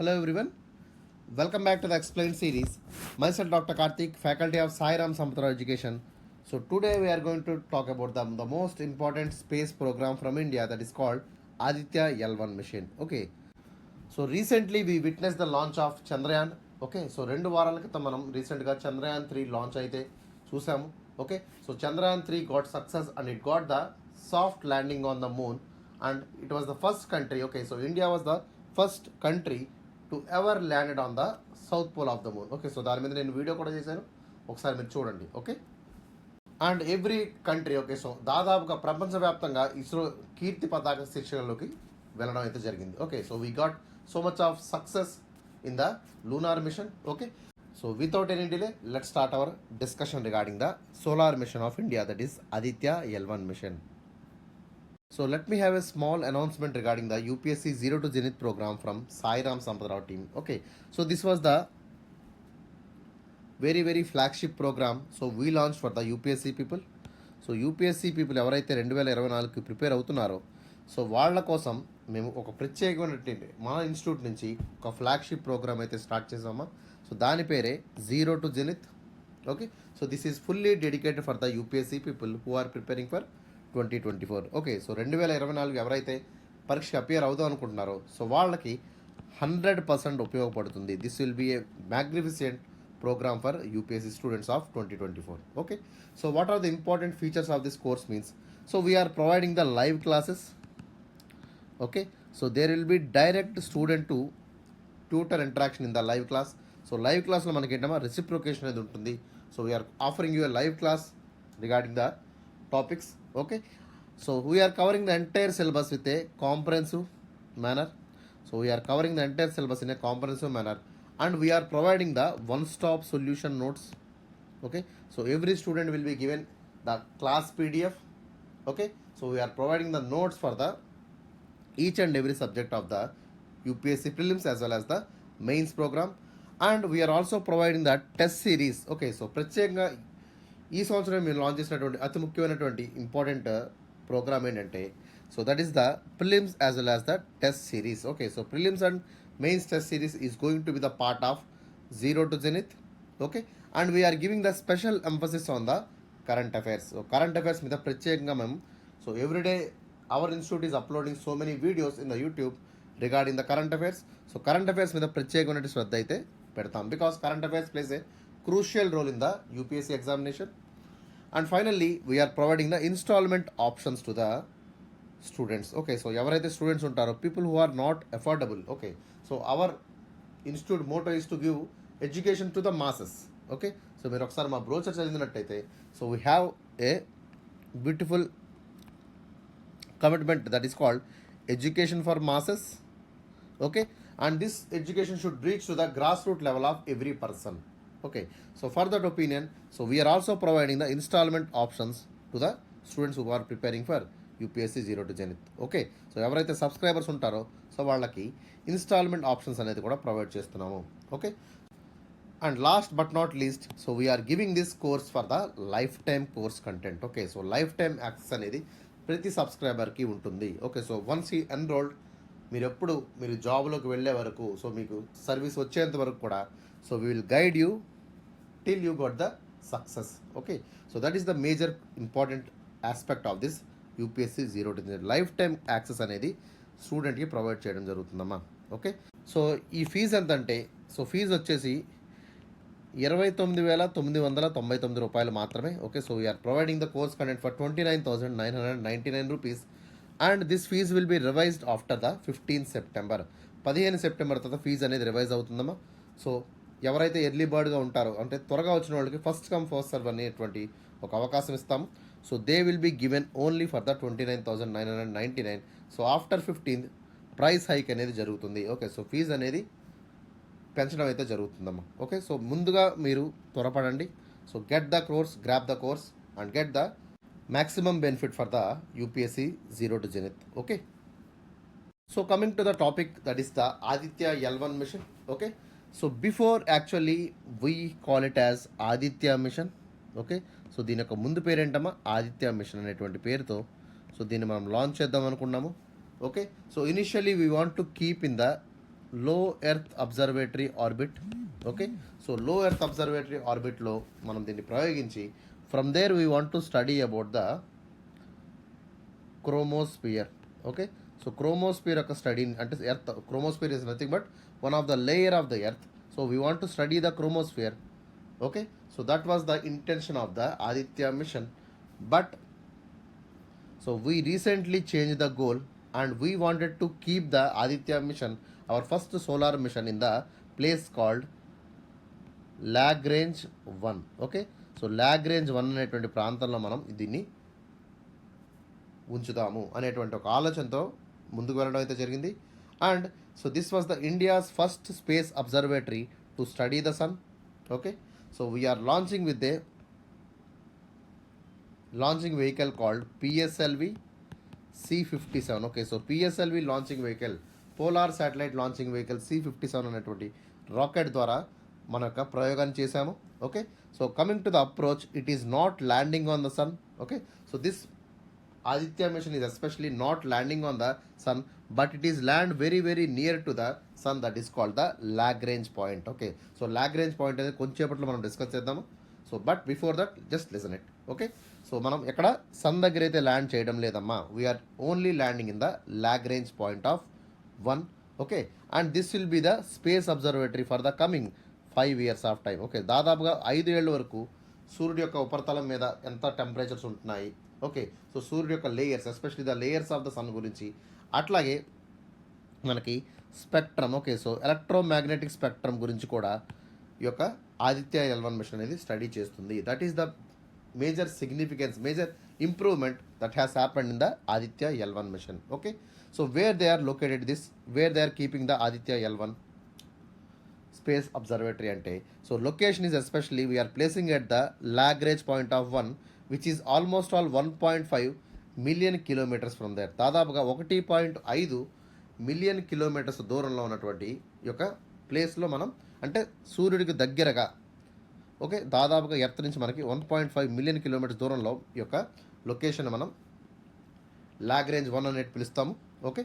Hello everyone, welcome back to the Explain series. Myself Dr. Karthik, faculty of Sai Ram Sampradaya Education. So today we are going to talk about the most important space program from India, that is called Aditya L1 mission. Okay, so recently we witnessed the launch of Chandrayaan. Okay, so 2 వారాల క్రితం మనం రీసెంట్గా Chandrayaan 3 launch అయితే చూసాము. Okay, so Chandrayaan 3 got success and it got the soft landing on the moon, and it was the first country. Okay, so India was the first country to ever landed on the south pole of the moon. Okay, so దాని మీద నేను video కూడా చేశాను, ఒకసారి మీరు చూడండి. Okay, and every country, okay, so దాదాపుగా ప్రపంచవ్యాప్తంగా ఇస్రో కీర్తి పతాక శిక్షణలోకి వెళ్ళడం అయితే జరిగింది. Okay, so we got so much of success in the lunar mission. Okay, so without any delay let start our discussion regarding the solar mission of India, that is Aditya L1 mission. So let me have a small announcement regarding the UPSC Zero to Zenith program from Sai Ram Sampradaya team. Okay, so this was the very flagship program. So we launched for the UPSC people. So UPSC people ఎవరైతే 2024కి prepare అవుతున్నారో so వాళ్ళ కోసం మేము ఒక ప్రత్యేకమైనటువంటి మా institute నుంచి ఒక ఫ్లాగ్షిప్ ప్రోగ్రామ్ అయితే స్టార్ట్ చేసామా. సో దాని పేరే zero to zenith. Okay, so this is fully dedicated for the UPSC people who are preparing for 2024. Okay, so 2024 ఎవరైతే పరీక్ష అపియర్ అవుదాం అనుకుంటున్నారో సో వాళ్ళకి 100% ఉపయోగపడుతుంది. This will be a magnificent program for UPSC students of 2024. Okay, so what are the important features of this course means? So we are providing the live classes. Okay, so there will be direct student to tutor interaction in the live class. So live class lo manaki entama reciprocation edi untundi. So we are offering you a live class regarding the topics. Okay, so we are covering the entire syllabus with a comprehensive manner. So we are covering the entire syllabus in a comprehensive manner, and we are providing the one-stop solution notes. Okay, so every student will be given the class PDF. Okay, so we are providing the notes for the each and every subject of the UPSC prelims as well as the mains program, and we are also providing the test series. Okay, so ప్రత్యేకంగా ఈ సంవత్సరం మేము launch చేసినటువంటి అతి ముఖ్యమైనటువంటి important program ఏంటంటే so that is the prelims as well as the test series. Okay, so prelims and mains test series is going to be the part of zero to zenith. Okay, and we're giving the special emphasis on the current affairs. So current affairs మీద ప్రత్యేకంగా మేము so everyday our institute is uploading so many videos in the YouTube regarding the current affairs. So current affairs మీద ప్రత్యేకమైన శ్రద్ధ అయితే పెడతాం, because current affairs place A crucial role in the UPSC examination. And finally we are providing the installment options to the students. Okay, so ఎవరైతే students ఉంటారో people who are not affordable. Okay, so our institute motto is to give education to the masses. Okay, so మీరు ఒకసారి మా brochure చదివినట్టయితే so we have a beautiful commitment that is called education for masses. Okay, and this education should reach to the grass root level of every person. Okay, so for that opinion, so we are also providing the installment options to the students who are preparing for UPSC Zero to Zenith. Okay, so ఎవరైతే subscribers ఉంటారో so వాళ్ళకి installment options అనేది కూడా provide చేస్తున్నాము. Okay, and last but not least so we're giving this course for the lifetime course content. Okay, so lifetime access అనేది ప్రతి సబ్స్క్రైబర్కి ఉంటుంది. ఓకే, సో వన్స్ ఈ ఎన్రోల్డ్ మీరు జాబ్లోకి వెళ్ళే వరకు సో మీకు సర్వీస్ వచ్చేంత వరకు కూడా so we will guide you till you got the success. Okay, so that is the major important aspect of this UPSC Zero to Zenith lifetime access అనేది స్టూడెంట్కి ప్రొవైడ్ చేయడం జరుగుతుందమ్మా. ఓకే, సో ఈ fee ఎంత అంటే so fee వచ్చేసి 29,999 రూపాయలు మాత్రమే. Okay, so we're providing the course content for 29,999 rupees, and this fee will be revised after the 15 September. 15 September తర్వాత ఫీజు అనేది రివైజ్ అవుతుందమ్మా. సో ఎవరైతే ఎర్లీ బర్డ్గా ఉంటారో అంటే త్వరగా వచ్చిన వాళ్ళకి ఫస్ట్ కమ్ ఫస్ట్ సర్వ్ అనేటువంటి ఒక అవకాశం ఇస్తాము. So they will be given only for the 29,999. So after 15th price hike అనేది జరుగుతుంది. ఓకే, సో ఫీజు అనేది పెంచడం అయితే జరుగుతుందమ్మా. ఓకే, సో ముందుగా మీరు త్వరపడండి. So get the course, grab the course and get the maximum benefit for the UPSC Zero to Zenith. Okay, so coming to the topic that is the Aditya L1 mission. Okay, so before actually we call it as Aditya mission. Okay, so దీని యొక్క ముందు పేరేంటమ్మా Aditya machine అనేటువంటి పేరుతో so దీన్ని మనం launch చేద్దాం అనుకున్నాము. Okay, so initially we want to keep in the low earth observatory orbit. Okay, so low earth observatory ఆర్బిట్లో మనం దీన్ని ప్రయోగించి from there we want to study about the chromosphere. Okay, so chromosphere యొక్క study అంటే earth chromosphere is nothing but one of the layer of the earth. So we want to study the chromosphere. Okay, so that was the intention of the Aditya machine. But so we recently changed the goal and we wanted to keep the Aditya mission, our first solar mission, in the place called Lagrange 1. Okay, so Lagrange 1 అనేటువంటి ప్రాంతంలో మనం దీన్ని ఉంచుదాము అనేటువంటి ఒక ఆలోచనతో ముందుకు వెళ్ళడం అయితే జరిగింది. And so this was the India's first space observatory to study the sun. Okay, so we're launching with a launching vehicle called PSLV C57. Okay, so PSLV launching vehicle, Polar Satellite Launching Vehicle C57 అనేటువంటి rocket ద్వారా మన యొక్క ప్రయోగాన్ని చేశాము. Okay, so coming to the approach, it is not landing on the sun. Okay, so this Aditya mission is especially not landing on the sun, but it is land very very near to the sun, that is called the Lagrange point. Okay, so Lagrange point అనేది కొంచెంసేపట్లో మనం discuss చేద్దాము. So but before that just listen it. Okay, so మనం ఎక్కడ sun దగ్గర అయితే land చేయడం లేదమ్మా, we're only landing in the Lagrange point of 1. Okay, and this will be the space observatory for the coming 5 years of time. Okay, దాదాపుగా 5 ఏళ్ళ వరకు సూర్యుడి యొక్క ఉపరితలం మీద ఎంత టెంపరేచర్స్ ఉంటున్నాయి, ఓకే, సో సూర్యుడి యొక్క layers, especially the layers of the sun గురించి, అట్లాగే మనకి spectrum, okay, so electromagnetic spectrum గురించి కూడా ఈ యొక్క ఆదిత్య L1 మిషన్ అనేది స్టడీ చేస్తుంది. That is the major significance, major improvement that has happened in the Aditya L1 mission. Okay, so where they are located this, where they are keeping the Aditya L1 space observatory అంటే, so location is especially we are placing at the Lagrange point of 1 which is almost all 1.5 million kilometers from there. దాదాపుగా 1.5 million kilometers దూరంలో ఉన్నటువంటి ఈ యొక్క ప్లేస్లో మనం, అంటే సూర్యుడికి దగ్గరగా, ఓకే, దాదాపుగా ఎర్త్ నుంచి మనకి 1.5 million kilometers దూరంలో ఈ యొక్క లొకేషన్ మనం లాగ్రేంజ్ 1 అనేది పిలుస్తాము. Okay,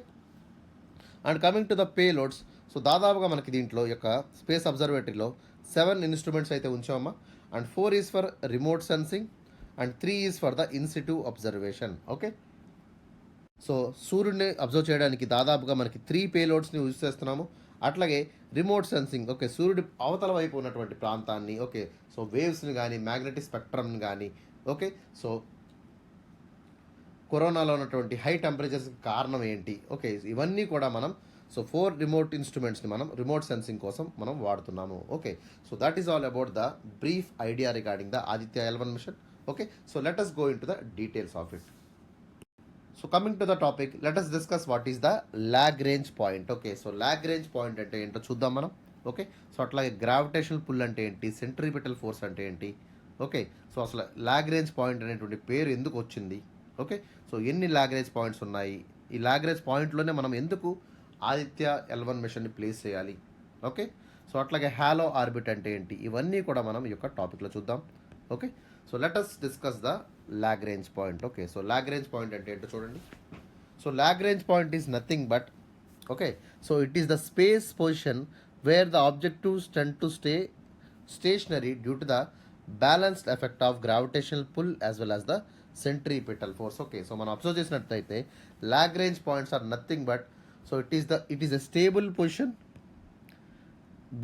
and coming to the payloads, so దాదాపుగా మనకి దీంట్లో యొక్క స్పేస్ అబ్జర్వేటరీలో 7 ఇన్స్ట్రుమెంట్స్ అయితే ఉంచామమ్మా. And 4 is for remote sensing and 3 is for the in situ observation. Okay, so సూర్యుడిని అబ్జర్వ్ చేయడానికి దాదాపుగా మనకి 3 పేలోడ్స్ని యూజ్ చేస్తున్నాము. అట్లాగే రిమోట్ సెన్సింగ్, ఓకే, సూర్యుడి అవతల వైపు ఉన్నటువంటి ప్రాంతాన్ని, ఓకే, సో వేవ్స్ని కానీ మ్యాగ్నెటిక్ స్పెక్ట్రమ్ని కానీ, ఓకే, సో కరోనాలో ఉన్నటువంటి హై టెంపరేచర్స్కి కారణం ఏంటి, ఓకే, ఇవన్నీ కూడా మనం, సో 4 రిమోట్ ఇన్స్ట్రుమెంట్స్ని మనం రిమోట్ సెన్సింగ్ కోసం మనం వాడుతున్నాము. Okay, so that is all about the brief idea regarding the Aditya L1 mission. Okay, so let us go into the details of it. So coming to the topic, let us discuss what is the Lagrange point. Okay, so Lagrange point అంటే ఏంటో చూద్దాం మనం. Okay, so అట్లాగే gravitational pull అంటే ఏంటి, centripetal force అంటే ఏంటి, okay, so అసలు లాగ్రేంజ్ పాయింట్ అనేటువంటి పేరు ఎందుకు వచ్చింది, ఓకే, సో ఎన్ని లాగ్రేంజ్ పాయింట్స్ ఉన్నాయి, ఈ లాగ్రేంజ్ పాయింట్లోనే మనం ఎందుకు ఆదిత్య L1 మిషన్ని ప్లేస్ చేయాలి, ఓకే, సో అట్లాగే హాలో ఆర్బిట్ అంటే ఏంటి, ఇవన్నీ కూడా మనం ఈ యొక్క టాపిక్లో చూద్దాం. Okay, so let us discuss the Lagrange point. Okay, so Lagrange point అంటే ఏంటో చూడండి. So Lagrange point is nothing but, okay, so it is the space position where the objectives tend to stay stationary due to the balanced effect of gravitational pull as well as the centripetal force. Okay, so మనం observe చేసినట్లయితే Lagrange points are nothing but, so it is a stable position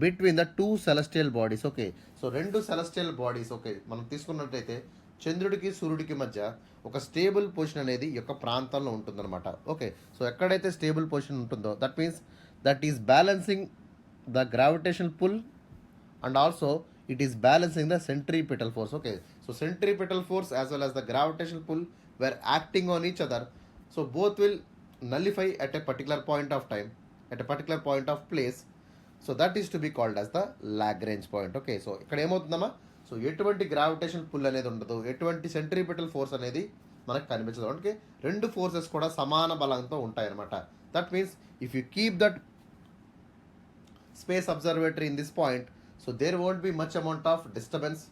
between the 2 celestial bodies. Okay, so 2 celestial bodies, okay, మనం తీసుకున్నట్టయితే చంద్రుడికి సూర్యుడికి మధ్య ఒక stable position అనేది ఈ యొక్క ప్రాంతంలో ఉంటుందన్నమాట. ఓకే, సో ఎక్కడైతే స్టేబుల్ పొజిషన్ ఉంటుందో that means that is balancing the gravitational pull and also it is balancing the centripetal force. Okay, so centripetal force as well as the gravitational pull were acting on each other, so both will nullify at a particular point of time, at a particular point of place. So that is to be called as the Lagrange point. Okay, so ఇక్కడ ఏమవుతుందమ్మా, so ఎటువంటి gravitation pull అనేది ఉండదు, ఎటువంటి centripetal force అనేది మనకు కనిపించదు. అంటే 2 forces కూడా సమాన బలంతో ఉంటాయన్నమాట. That means if you keep that space observatory in this point, so there won't be much amount of disturbance.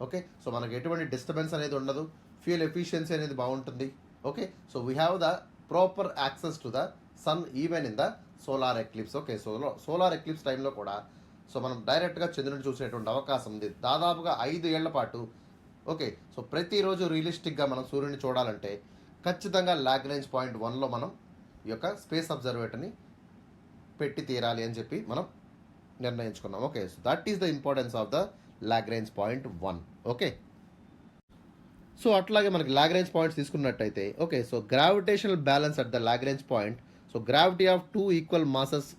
Okay, so మనకు ఎటువంటి డిస్టర్బెన్స్ అనేది ఉండదు, ఫ్యూయల్ ఎఫిషియన్సీ అనేది బాగుంటుంది. Okay, so we have the proper access to the sun even in the solar eclipse. Okay, solar eclipse టైంలో కూడా so మనం డైరెక్ట్గా చంద్రుడిని చూసేటువంటి అవకాశం ఉంది దాదాపుగా 5 ఏళ్ల పాటు. ఓకే, సో ప్రతిరోజు రియలిస్టిక్గా మనం సూర్యుని చూడాలంటే ఖచ్చితంగా లాగ్రేంజ్ పాయింట్ 1లో మనం ఈ యొక్క స్పేస్ అబ్జర్వేటర్ని పెట్టి తీరాలి అని చెప్పి మనం నిర్ణయించుకున్నాం. Okay, so that is the importance of the Lagrange point 1. Okay, so అట్లాగే మనకి లాగ్రేంజ్ పాయింట్స్ తీసుకున్నట్టయితే okay, so gravitational balance at the Lagrange point. So gravity of 2 equal masses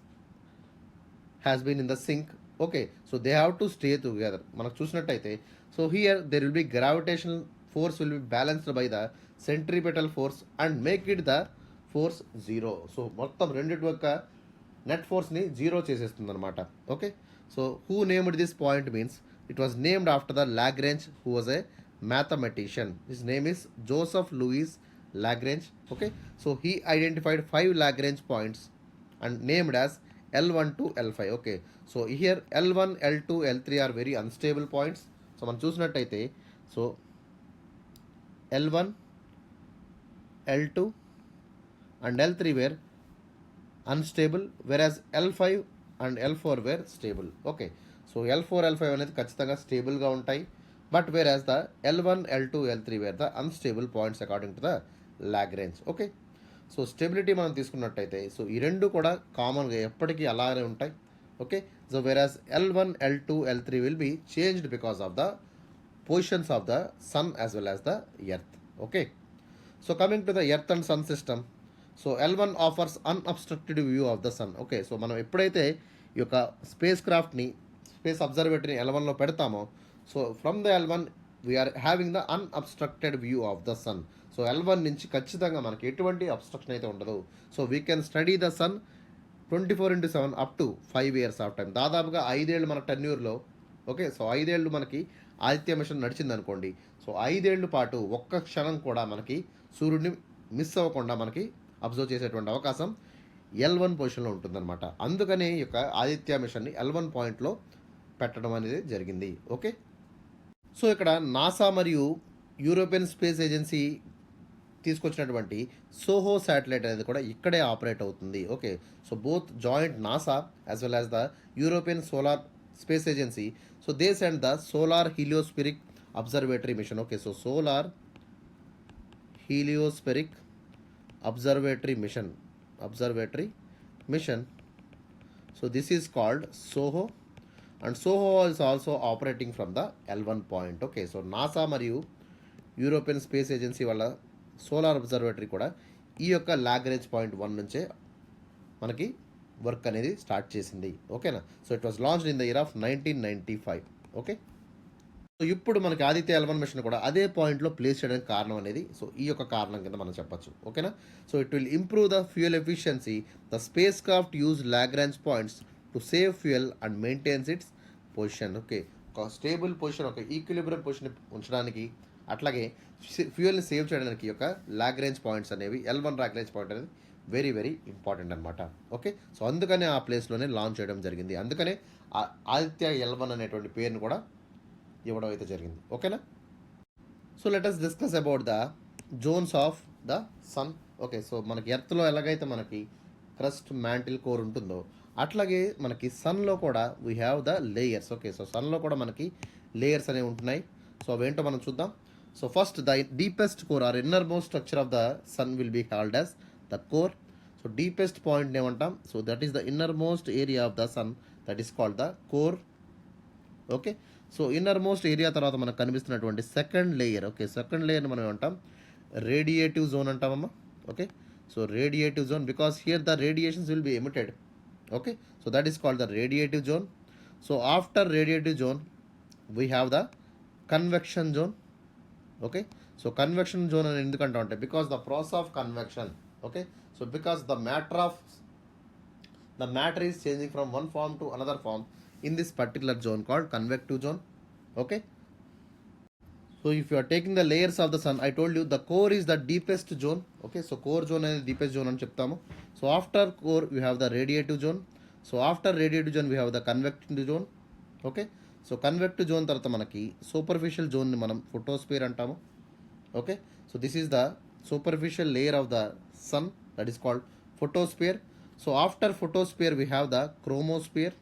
has been in the sync. Okay, so they have to stay together. మనకు చూసినట్టయితే so here there will be gravitational force will be balanced by the centripetal force and make it the force zero. So మొత్తం రెండింటి యొక్క net ఫోర్స్ని zero చేసేస్తుంది అనమాట. Okay, so who named this point means it was named after the Lagrange who was a mathematician. His name is Joseph Louis Lagrange. Okay, so he identified 5 Lagrange points and named as L1 to L5. Okay, so here L1, L2, L3 are very unstable points. So మనం చూసినట్టయితే so L1, L2 and L3 were unstable whereas L5 and L4 were stable. Okay, so L4, L5 అనేది ఖచ్చితంగా స్టేబుల్గా ఉంటాయి. But where as the L1, L2, L3 wear the unstable points according to the Lagrange. Okay, so stability మనం తీసుకున్నట్టయితే so ఈ రెండు కూడా కామన్గా ఎప్పటికీ అలానే ఉంటాయి. Okay, so whereas L1, L2, L3 will be changed because of the positions of the sun as well as the earth. Okay, so coming to the earth and sun system. So L1 offers unobstructed view of the sun. Okay, so మనం ఎప్పుడైతే ఈ యొక్క space క్రాఫ్ట్ని space అబ్జర్వేటరీని L1లో పెడతామో so from the L1 we are having the unobstructed view of the sun. So L1 నుంచి ఖచ్చితంగా మనకి ఎటువంటి అబ్స్ట్రక్షన్ అయితే ఉండదు. So we can study the sun 24/7 up to 5 years of time. దాదాపుగా 5 ఏళ్ళు మన టెన్యూర్లో. ఓకే, సో 5 ఏళ్ళు మనకి ఆదిత్య మిషన్ నడిచింది అనుకోండి. సో 5 ఏళ్ళ పాటు ఒక్క క్షణం కూడా మనకి సూర్యుడిని మిస్ అవ్వకుండా మనకి అబ్జర్వ్ చేసేటువంటి అవకాశం L1 పొజిషన్లో ఉంటుందన్నమాట. అందుకనే ఈ యొక్క ఆదిత్య మిషన్ని L1 పాయింట్లో పెట్టడం అనేది జరిగింది. ఓకే, సో ఇక్కడ నాసా మరియు యూరోపియన్ స్పేస్ ఏజెన్సీ తీసుకొచ్చినటువంటి సోహో శాటిలైట్ అనేది కూడా ఇక్కడే ఆపరేట్ అవుతుంది. Okay, so both joint NASA as well as the European solar space agency so they send the solar heliospheric observatory mission. Okay, so solar heliospheric observatory mission. So this is called SOHO and SOHO is also operating from the L1 point. Okay, so NASA మరియు European space agency వాళ్ళ solar observatory కూడా ఈ యొక్క Lagrange point 1 నుంచే మనకి work అనేది start చేసింది. ఓకేనా, so it was launched in the year of 1995. Okay, so ఇప్పుడు మనకి ఆదిత్య L1 మిషన్ కూడా అదే పాయింట్లో ప్లేస్ చేయడానికి కారణం అనేది సో ఈ యొక్క కారణం కింద మనం చెప్పచ్చు. ఓకేనా, so it will improve the fuel efficiency. The space craft use Lagrange points to save fuel and maintains it's position. Okay, ఒక స్టేబుల్ పొజిషన్, ఒక ఈక్విలిబ్రియం పొజిషన్ ఉంచడానికి అట్లాగే ఫ్యూయల్ని సేవ్ చేయడానికి యొక్క లాగ్రేంజ్ పాయింట్స్ అనేవి L1 లాగ్రేంజ్ పాయింట్ అనేది very very important అనమాట. Okay, so అందుకనే ఆ ప్లేస్లోనే లాంచ్ చేయడం జరిగింది. అందుకనే ఆదిత్య L1 అనేటువంటి పేరుని కూడా ఇవ్వడం అయితే జరిగింది. ఓకేనా, so let us discuss about the zones of the sun. Okay, so మనకి ఎర్త్లో ఎలాగైతే మనకి క్రస్ట్, మ్యాంటిల్, కోర్ ఉంటుందో అట్లాగే మనకి సన్లో కూడా we have the layers. Okay, so సన్లో కూడా మనకి లేయర్స్ అనేవి ఉంటున్నాయి. సో అవేంటో మనం చూద్దాం. So first the deepest core or innermost structure of the sun will be called as the core. So deepest point ఏమంటాం, so that is the innermost area of the sun, that is called the core. Okay, so innermost area తర్వాత మనకు కనిపిస్తున్నటువంటి second layer. Okay, second లేయర్ని మనం ఏమంటాం, radiative zone అంటామమ్మా. Okay, so radiative zone because here the radiations will be emitted. Okay, so that is called the radiative zone. So after radiative zone we have the convection zone. Okay, so convection zone అని ఎందుకంటాం అంటే because the process of convection. Okay, so because the matter is changing from one form to another form in this particular zone called convective zone. Okay, so if you are taking the layers of the sun, I told you the core is the deepest zone. Okay, so core zone is the deepest zone ani cheptamu. So after core we have the radiative zone. So after radiative zone we have the convective zone. Okay, so convective zone tarvata manaki superficial zone ni manam photosphere antamu. Okay, so this is the superficial layer of the sun, that is called photosphere. So after photosphere we have the chromosphere.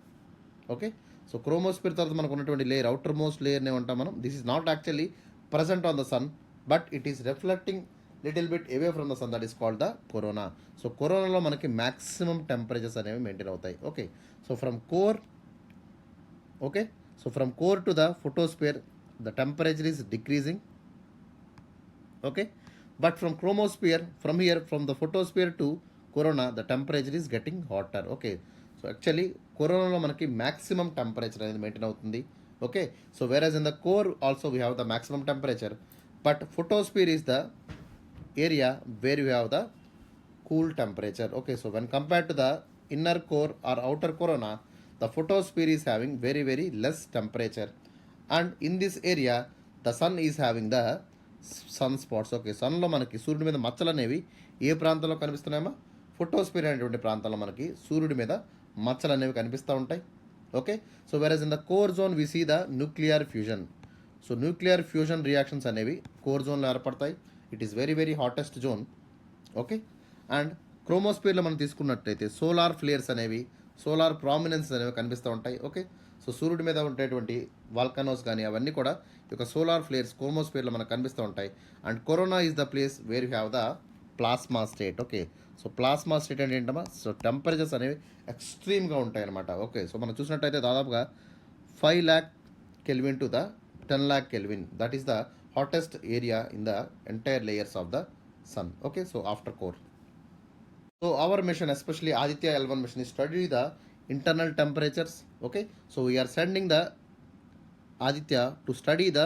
Okay, so chromosphere తర్వాత మనకు ఉన్నటువంటి layer outermost layer ఏమంటాం మనం. This is not actually present on the sun, but it is reflecting little bit away from the sun, that is called the corona. So కరోనాలో మనకి maximum temperatures అనేవి maintain అవుతాయి. Okay, so from core, okay, so from core to the photosphere the temperature is decreasing. Okay, but from chromosphere, from here, from the photosphere to corona, the temperature is getting hotter. Okay, so actually corona lo manaki maximum temperature అనేది maintain అవుతుంది. Okay, so whereas in the core also we have the maximum temperature, but photosphere is the area where we have the cool temperature. Okay, so when compared to the inner core or outer corona, the photosphere is having very very less temperature, and in this area the sun is having the sun spots. Okay, సన్లో మనకి సూర్యుడి మీద మచ్చలు అనేవి ఏ ప్రాంతంలో కనిపిస్తున్నాయమ్మా? Photosphere అనేటువంటి ప్రాంతంలో మనకి సూర్యుడి మీద మచ్చలు అనేవి కనిపిస్తూ ఉంటాయి. Okay, so whereas in the core zone we see the nuclear fusion. So nuclear fusion reactions అనేవి కోర్ జోన్లో ఏర్పడతాయి. It is very very hottest zone. Okay, and క్రోమోస్పియర్లో మనం తీసుకున్నట్టయితే సోలార్ ఫ్లేయర్స్ అనేవి, సోలార్ ప్రామినెన్స్ అనేవి కనిపిస్తూ ఉంటాయి. ఓకే, సో సూర్యుడి మీద ఉండేటువంటి వాల్కనోస్ కానీ అవన్నీ కూడా ఈ యొక్క సోలార్ ఫ్లేయర్స్ క్రోమోస్పియర్లో మనకు కనిపిస్తూ ఉంటాయి. And corona is the place where you have the plasma state. Okay, so plasma state అంటే ఏంటమ్మా? సో టెంపరేచర్స్ అనేవి ఎక్స్ట్రీమ్గా ఉంటాయి అనమాట. ఓకే, సో మనం చూసినట్టయితే దాదాపుగా 5 lakh kelvin to the 10 lakh kelvin, that is the hottest area in the entire layers of the sun. Okay, so after core. So our mission, especially Aditya L1 mission, is study the internal temperatures. Okay, so we are sending the Aditya to study the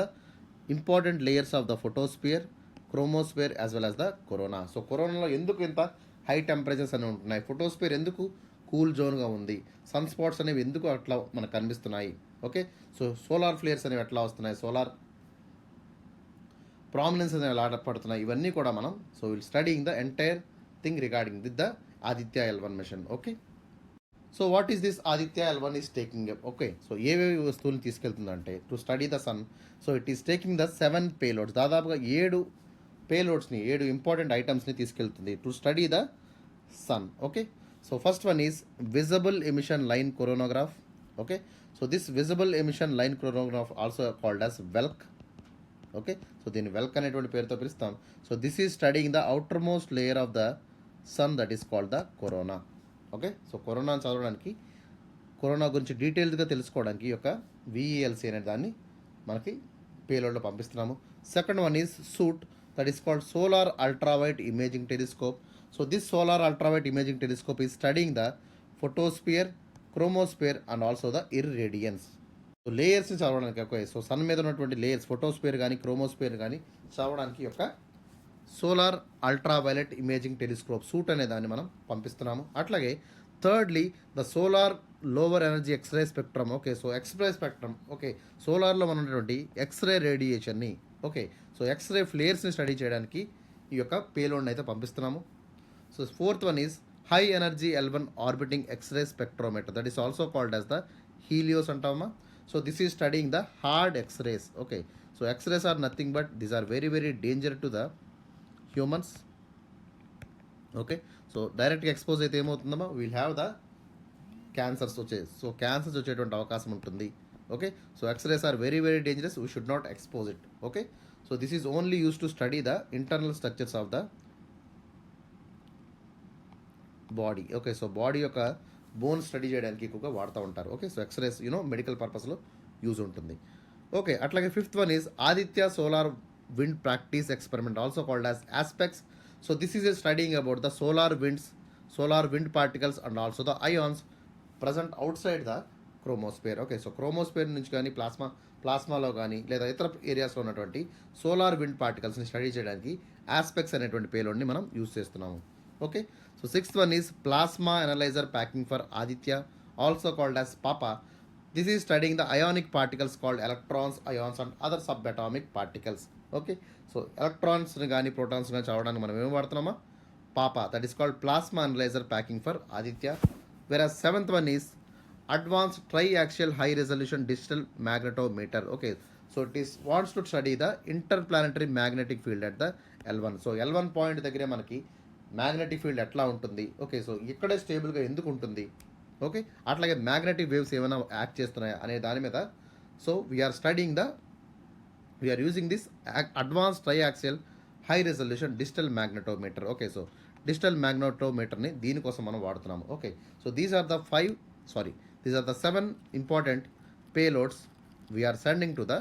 important layers of the photosphere, chromosphere as well as the corona. So కరోనాలో ఎందుకు ఇంత high temperatures అనేవి ఉంటున్నాయి, photosphere ఎందుకు cool జోన్గా ఉంది, sun spots అనేవి ఎందుకు అట్లా మనకు కనిపిస్తున్నాయి. ఓకే, సో సోలార్ ఫ్లేయర్స్ అనేవి ఎట్లా వస్తున్నాయి, సోలార్ ప్రామినెన్స్ అనేవి ఎలా పడుతున్నాయి, ఇవన్నీ కూడా మనం so will studying the entire thing regarding with the Aditya L1 mission. Okay, so what is this Aditya L1 is taking up. Okay, so ఏవేవి వస్తువులు తీసుకెళ్తుందంటే to study the sun. So it is taking the 7 payloads, దాదాపుగా 7 పేలోడ్స్ని, 7 important ఐటమ్స్ని తీసుకెళ్తుంది to study the sun. Okay, so first one is visible emission line coronagraph. Okay, so this visible emission line coronagraph also called as VELC. Okay, so దీన్ని VELC అనేటువంటి పేరుతో పిలుస్తాం. So this is studying the outermost layer of the sun, that is called the corona. Okay, so కరోనాను చదవడానికి, corona గురించి డీటెయిల్డ్గా తెలుసుకోవడానికి ఈ యొక్క విఈఎల్సి అనే దాన్ని మనకి పేలోడ్లో పంపిస్తున్నాము. Second one is SUIT, that is called solar ultraviolet imaging telescope. So this solar ultraviolet imaging telescope is studying the photosphere, chromosphere and also the irradiance. So లేయర్స్ని చదవడానికి. ఓకే, సో సన్ మీద ఉన్నటువంటి layers photosphere కానీ chromosphere కానీ చదవడానికి యొక్క solar ultraviolet imaging telescope SUIT అనే దాన్ని మనం పంపిస్తున్నాము. అట్లాగే thirdly the solar lower energy X-ray spectrum. Okay, so X-ray spectrum. Okay, సోలార్లో మనం ఉన్నటువంటి ఎక్స్రే రేడియేషన్ని, ఓకే, సో ఎక్స్రే ఫ్లేయర్స్ని స్టడీ చేయడానికి ఈ యొక్క పేలోడ్ని అయితే పంపిస్తున్నాము. So fourth one is high energy L1 orbiting X-ray spectrometer, that is also called as the HEL1OS అంటామా. So this is studying the hard X-rays. Okay, so X-rays are nothing but these are very very danger to the humans. Okay, so డైరెక్ట్గా expose అయితే ఏమవుతుందమ్మా, we'll have the cancers so cancers వచ్చేటువంటి అవకాశం ఉంటుంది. Okay, so X-rays are very very dangerous, we should not expose it. Okay, so this is only use to study the internal structures of the body. Okay, so body యొక్క bone study చేయడానికి ఎక్కువగా వాడుతూ ఉంటారు. Okay, so X-rays medical పర్పస్లో use ఉంటుంది. Okay, అట్లాగే fifth one is Aditya solar wind practice experiment, also called as aspects. So this is a studying about the solar wind particles and also the ions present outside the chromosphere. Okay, so chromosphere నుంచి కానీ ప్లాస్మాలో కానీ లేదా ఇతర ఏరియాస్లో ఉన్నటువంటి solar wind పార్టికల్స్ని study చేయడానికి ASPEX అనేటువంటి పేలోడ్ని మనం యూజ్ చేస్తున్నాము. Okay, so sixth one is plasma analyser packing for Aditya, also called as PAPA. This is studying the ionic particles called electrons, ions and other subatomic particles. Okay, so ఎలక్ట్రాన్స్ని కానీ protons కానీ చదవడానికి మనం ఏం వాడుతున్నామా, PAPA, that is called plasma analyser packing for Aditya. Whereas seventh one is advanced triaxial high resolution digital magnetometer. Okay, so it is wants to study the inter planetary magnetic field at the L1. So L1 point దగ్గరే మనకి magnetic field ఎట్లా ఉంటుంది, okay. So ఇక్కడే స్టేబుల్గా ఎందుకు ఉంటుంది, okay. అట్లాగే magnetic waves ఏమైనా యాక్ట్ చేస్తున్నాయా అనే దాని మీద so we are using this advance triaxial high resolution digital magnetometer, okay. So digital మ్యాగ్నెటోమీటర్ని దీనికోసం మనం వాడుతున్నాము, okay. So these are the 7 important payloads we are sending to the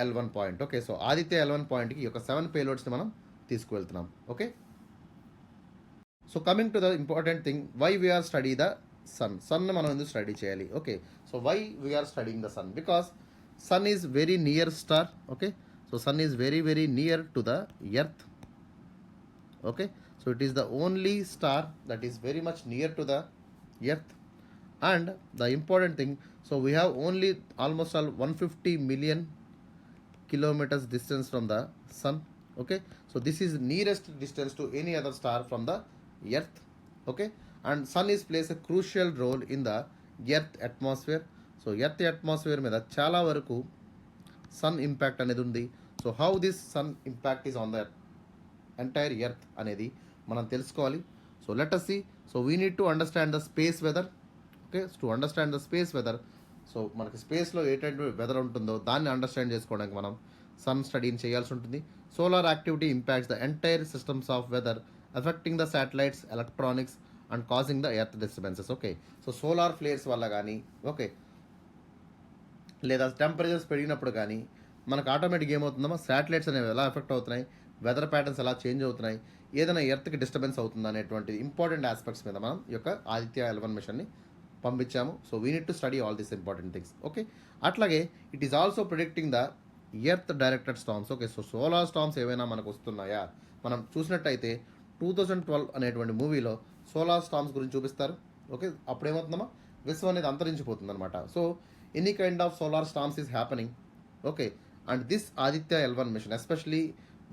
L1 point, okay. So Aditya L1 పాయింట్కి ఈ యొక్క 7 పేలోడ్స్ని మనం తీసుకువెళ్తున్నాం, okay. So coming to the important thing, why we are study the sun మనం ఎందుకు స్టడీ చేయాలి, okay. So why we are studying the sun, because sun is very near star, okay. So sun is very very near to the earth, okay. So it is the only star that is very much near to the earth, and the important thing, so we have only almost all 150 million kilometers distance from the sun, okay. So this is nearest distance to any other star from the earth, okay. And sun is plays a crucial role in the earth atmosphere. So earth atmosphere మీద చాలా వరకు sun impact అనేది ఉంది. So how this sun impact is on the entire earth అనేది మనం తెలుసుకోవాలి. So let us see, so we need to understand the space weather, okay. To understand the space weather, so మనకి స్పేస్లో ఏంటంటే weather ఉంటుందో దాన్ని అండర్స్టాండ్ చేసుకోవడానికి మనం సన్ స్టడీని చేయాల్సి ఉంటుంది. Solar activity impacts the entire systems of weather affecting the satellites, electronics and causing the earth disturbances, okay. So solar flares వల్ల కానీ, ఓకే, లేదా టెంపరేచర్స్ పెరిగినప్పుడు కానీ మనకు ఆటోమేటిక్ ఏమవుతుందమ్మా, శాటిలైట్స్ అనేవి ఎలా ఎఫెక్ట్ అవుతున్నాయి, వెదర్ ప్యాటర్న్స్ ఎలా చేంజ్ అవుతున్నాయి, ఏదైనా ఎర్త్కి డిస్టర్బెన్స్ అవుతుందా అనేటువంటి ఇంపార్టెంట్ ఆస్పెక్ట్స్ మీద మనం ఈ యొక్క ఆదిత్య L1 మిషన్ని పంపించాము. So we need to study all these important things, okay. అట్లాగే it is also predicting the earth directed storms, okay. So solar storms ఏవైనా మనకు వస్తున్నాయా, మనం చూసినట్టయితే 2012 అనేటువంటి మూవీలో సోలార్ స్టార్మ్స్ గురించి చూపిస్తారు, ఓకే. అప్పుడు ఏమవుతుందమ్మా, విశ్వం అనేది అంతరించిపోతుంది అనమాట. So any kind of solar storms is happening, okay. And this Aditya L1 mission especially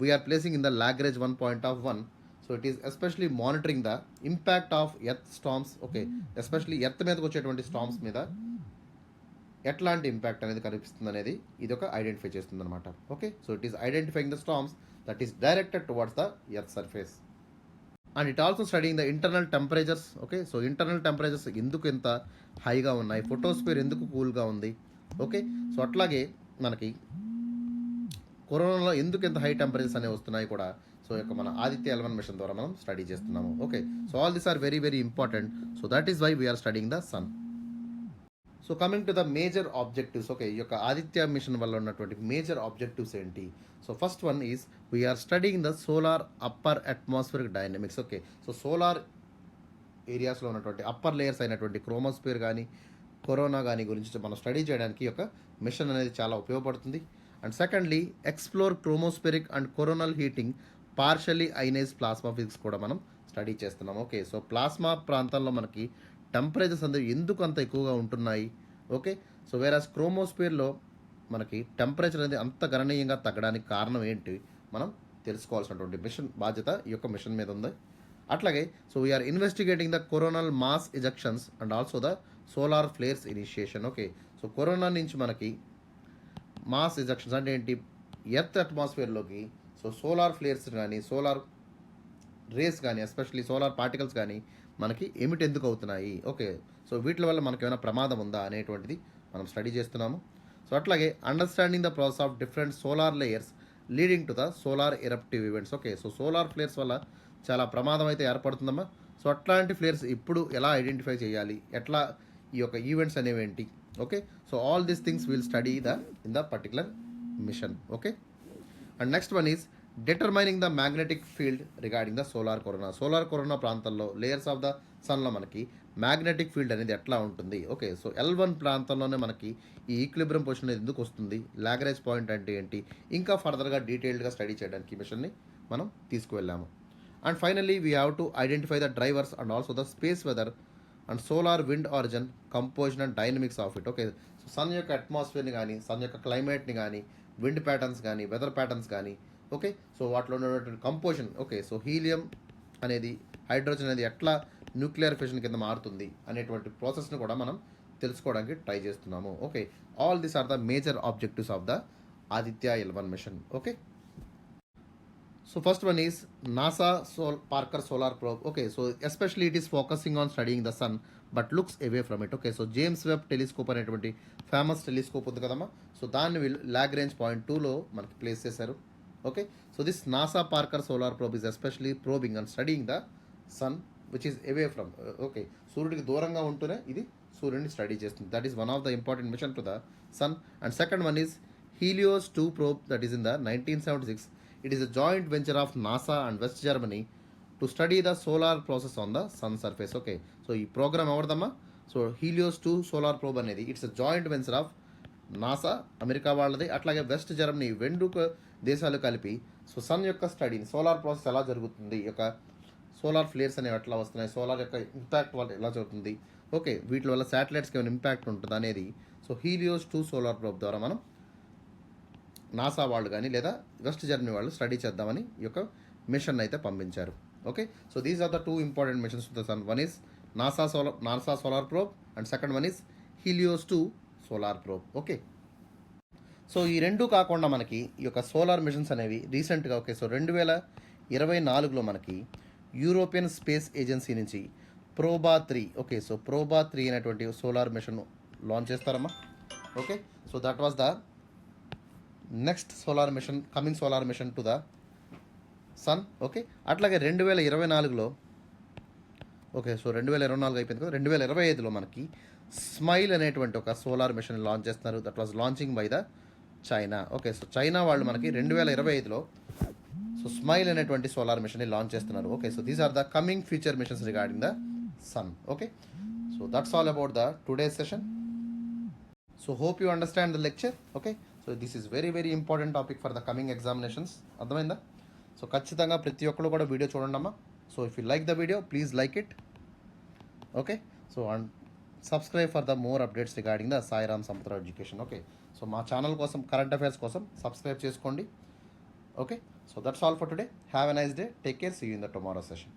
we are placing in the Lagrange 1.1, so it is especially monitoring the impact of earth storms, okay. especially earth మీదకి వచ్చేటువంటి storms మీద ఎట్లాంటి impact అనేది కనిపిస్తుంది అనేది ఇది ఒక identify చేస్తుంది అనమాట, okay. So it is identifying the storms that is directed towards the earth surface, and it also studying the internal temperatures, okay. So internal temperatures ఎందుకు ఎంత హైగా ఉన్నాయి, ఫోటోస్ఫియర్ ఎందుకు కూల్గా ఉంది, ఓకే. సో అట్లాగే మనకి కరోనాలో ఎందుకు ఎంత హై టెంపరేచర్స్ అనేవి వస్తున్నాయి కూడా సో యొక్క మన ఆదిత్య L1 మిషన్ ద్వారా మనం స్టడీ చేస్తున్నాము, okay. So all this are very very important, so that is why we are studying the sun. So coming to the major objectives, okay. ఈ యొక్క ఆదిత్య మిషన్ వల్ల ఉన్నటువంటి మేజర్ ఆబ్జెక్టివ్స్ ఏంటి, so first one is we are studying the solar upper atmosphere dynamics, okay. So solar ఏరియాస్లో ఉన్నటువంటి upper layers అయినటువంటి క్రోమోస్ఫియర్ కానీ corona కానీ గురించి మనం స్టడీ చేయడానికి ఈ యొక్క మిషన్ అనేది చాలా ఉపయోగపడుతుంది. And secondly explore chromospheric and coronal heating partially ionised plasma physics కూడా మనం స్టడీ చేస్తున్నాం, ఓకే. సో ప్లాస్మా ప్రాంతంలో మనకి టెంపరేచర్స్ అనేది ఎందుకు అంత ఎక్కువగా ఉంటున్నాయి, ఓకే. సో వేరాస్ క్రోమోస్పియర్లో మనకి టెంపరేచర్ అనేది అంత గణనీయంగా తగ్గడానికి కారణం ఏంటి మనం తెలుసుకోవాల్సినటువంటి మిషన్ బాధ్యత ఈ యొక్క మిషన్ మీద ఉంది. అట్లాగే so we are investigating the coronal mass ejections and also the solar flares initiation, okay. So corona నుంచి మనకి మాస్ ఎజెక్షన్స్ అంటే ఏంటి, ఎర్త్ అట్మాస్ఫియర్లోకి సో సోలార్ ఫ్లేర్స్ కానీ సోలార్ రేస్ కానీ ఎస్పెషల్లీ సోలార్ పార్టికల్స్ కానీ మనకి ఎమిట్ ఎందుకు అవుతున్నాయి, ఓకే. సో వీటి వల్ల మనకి ఏమైనా ప్రమాదం ఉందా అనేటువంటిది మనం స్టడీ చేస్తున్నాము. సో అట్లాగే understanding the process of different solar layers leading to the solar eruptive events, okay. So solar flares వల్ల చాలా ప్రమాదం అయితే ఏర్పడుతుందమ్మా. సో అట్లాంటి ఫ్లేర్స్ ఇప్పుడు ఎలా ఐడెంటిఫై చేయాలి, ఎట్లా ఈ యొక్క ఈవెంట్స్ అనేవి ఏంటి, okay. So all these things will study in the particular mission, okay. And next one is determining the magnetic field regarding the solar corona ప్రాంతంలో లేయర్స్ ఆఫ్ ద సన్లో మనకి మ్యాగ్నెటిక్ ఫీల్డ్ అనేది ఎట్లా ఉంటుంది, ఓకే. సో L1 ప్రాంతంలోనే మనకి ఈ equilibrium position అనేది ఎందుకు వస్తుంది, లాగ్రేంజ్ పాయింట్ అంటే ఏంటి, ఇంకా ఫర్దర్గా డీటెయిల్డ్గా స్టడీ చేయడానికి ఈ మిషన్ని మనం తీసుకువెళ్ళాము. And finally we have to identify the drivers and also the space weather and solar wind origin composition and dynamics of it, okay. So sun యొక్క అట్మాస్ఫియర్ని కానీ సన్ యొక్క క్లైమేట్ని కానీ విండ్ ప్యాటర్న్స్ కానీ వెదర్ ప్యాటర్న్స్ కానీ, ఓకే. సో వాటిలో ఉన్నటువంటి కంపోజిషన్, ఓకే. సో హీలియం అనేది హైడ్రోజన్ అనేది ఎట్లా న్యూక్లియర్ ఫిషన్ కింద మారుతుంది అనేటువంటి ప్రాసెస్ని కూడా మనం తెలుసుకోవడానికి ట్రై చేస్తున్నాము, okay. All these are the major objectives of the Aditya L1 mission, okay. So first one is NASA Parker Solar Probe. Okay, so especially it is focusing on studying the sun, but looks away from it. Okay, so James Webb Telescope అనేటువంటి famous telescope ఉంది కదమ్మా. So దాన్ని వీళ్ళు Lagrange point 2లో మనకి place చేశారు. Okay, so this NASA Parker solar probe is especially probing and studying the sun which is away from. Okay, సూర్యుడికి దూరంగా ఉంటూనే ఇది సూర్యుడిని స్టడీ చేస్తుంది. That is one of the important mission to the sun. And second one is Helios 2 probe that is in the 1976. It is a joint venture of NASA and West Germany to study the solar process on the sun surface. Okay, so ఈ programme ఎవరిదమ్మా? So Helios 2 solar probe అనేది it's a joint venture of NASA America వాళ్ళది, అట్లాగే west Germany, రెండు దేశాలు కలిపి so sun యొక్క స్టడీని, solar process ఎలా జరుగుతుంది, ఈ యొక్క సోలార్ ఫ్లేర్స్ అనేవి ఎట్లా వస్తున్నాయి, సోలార్ యొక్క ఇంపాక్ట్ వల్ల ఎలా జరుగుతుంది, ఓకే వీటి వల్ల శాటిలైట్స్కి ఏమైనా ఇంపాక్ట్ ఉంటుంది అనేది సో హీలియోస్ 2 సోలార్ ప్రోబ్ ద్వారా మనం నాసా వాళ్ళు కానీ లేదా వెస్ట్ జర్మనీ వాళ్ళు స్టడీ చేద్దామని ఈ యొక్క మిషన్ అయితే పంపించారు. Okay, so these are the 2 important missions to the sun. One is NASA solar probe and second one is Helios 2 solar probe. Okay, so ఈ రెండు కాకుండా మనకి ఈ యొక్క సోలార్ మిషన్స్ అనేవి రీసెంట్గా ఓకే సో 2024లో మనకి యూరోపియన్ స్పేస్ ఏజెన్సీ నుంచి ప్రోబా 3 ఓకే సో ప్రోబా 3 అనేటువంటి సోలార్ మిషన్ లాంచ్ చేస్తారమ్మా. Okay, so that was the next solar mission, coming solar mission to the sun. Okay, అట్లాగే 2024లో ఓకే సో 2024 అయిపోయింది కదా, 2025లో మనకి స్మైల్ అనేటువంటి ఒక సోలార్ మిషన్ లాంచ్ చేస్తున్నారు. That was launching by the China. Okay, so China వాళ్ళు మనకి 2025లో సో స్మైల్ అనేటువంటి సోలార్ మిషన్ని లాంచ్ చేస్తున్నారు. Okay, so these are the coming future missions regarding the sun. Okay, so that's all about the today's session. So hope you understand the lecture. Okay, so this is very very important topic for the coming examinations. అర్థమైందా? So ఖచ్చితంగా ప్రతి ఒక్కరు కూడా video చూడండి అమ్మా. So if you like the video please like it. Okay, so and subscribe for the more updates regarding the Sairam Samudra education. Okay, so మా channel కోసం current affairs కోసం సబ్స్క్రైబ్ చేసుకోండి. Okay, so that's all for today. Have a nice day. Take care. See you in the tomorrow session.